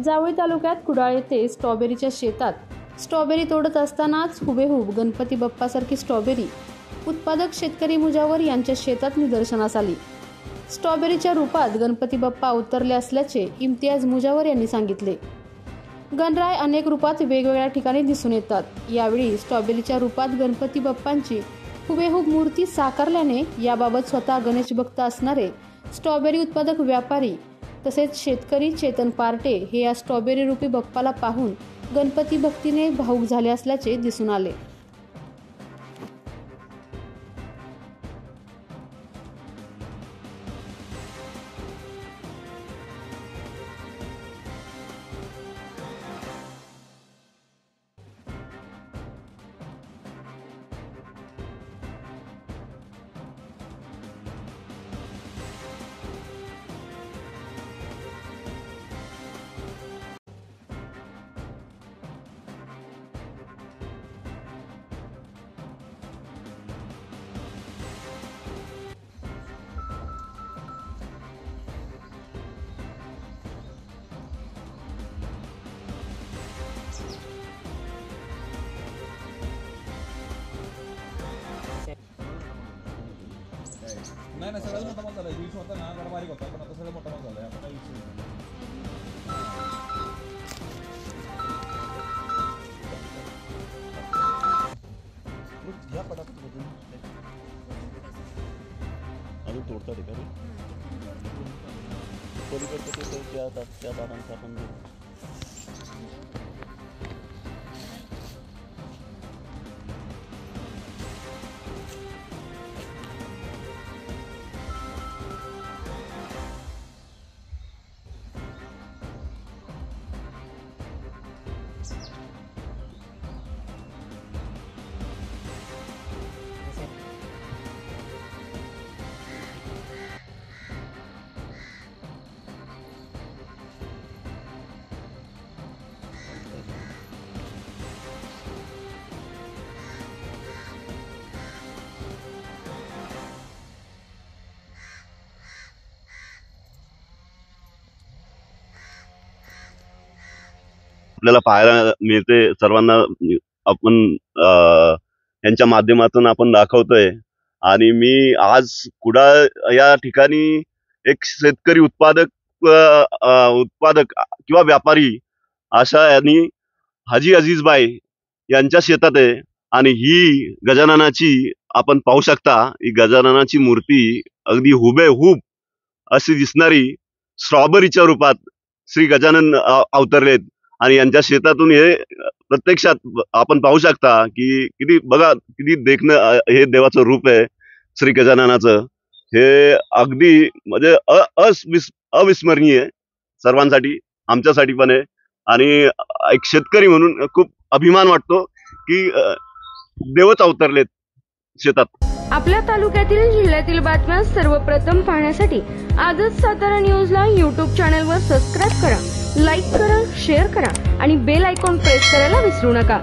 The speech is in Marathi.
जावळी तालुक्यात कुडाळ येथे स्ट्रॉबेरीच्या शेतात स्ट्रॉबेरी तोडत असतानाच हुबेहूब गणपती बाप्पासारखी स्ट्रॉबेरी उत्पादक शेतकरी मुजावर यांच्या शेतात निदर्शनास आली। स्ट्रॉबेरीच्या रूपात गणपती बाप्पा अवतरले असल्याचे इम्तियाज मुजावर यांनी सांगितले। गणराय अनेक रूपात वेगवेगळ्या ठिकाणी दिसून येतात। यावेळी स्ट्रॉबेरीच्या रूपात गणपती बाप्पांची हुबेहूब मूर्ती साकारल्याने याबाबत स्वतः गणेश भक्त असणारे स्ट्रॉबेरी उत्पादक व्यापारी तसेच शेतकरी चेतन पार्टे हे या स्ट्रॉबेरी रूपी बाप्पाला पाहून गणपती भक्तीने भावुक झाले असल्याचे दिसून आले। नाही सगळं मोठा झाला आहे। 20 होता ना जरा बारीक होता पण आता सगळं मोठा झाला आहे। आता काही विषय नाही। घ्या पटापट बघून अजून तोडता ते का पलीकडचं ते त्या दारांचा आपण आपल्याला पाहायला मिळते। सर्वांना आपण यांच्या माध्यमातून आपण दाखवतोय। आणि मी आज कुडाळ या ठिकाणी एक शेतकरी उत्पादक किंवा व्यापारी अशा यांनी हाजी अजीजबाई यांच्या शेतात आहे। आणि ही गजाननाची आपण पाहू शकता, ही गजाननाची मूर्ती अगदी हुबेहूब अशी दिसणारी स्ट्रॉबेरीच्या रूपात श्री गजानन अवतरलेत। आणि यांच्या शेतातून हे प्रत्यक्षात आपण पाहू शकता की किती देखणं हे देवाचं रूप आहे श्री गजाननाचं। हे अगदी म्हणजे अविस्मरणीय सर्वांसाठी, आमच्यासाठी पण आहे। आणि एक शेतकरी म्हणून खूप अभिमान वाटतो की देवच अवतरलेत शेतात। आपल्या तालुक्यातील जिल्ह्यातील बातम्या सर्वप्रथम पाहण्यासाठी आजच सातारा न्यूजला YouTube चॅनलवर सबस्क्राइब करा, लाईक करा, शेअर करा आणि बेल आयकॉन प्रेस करायला विसरू नका।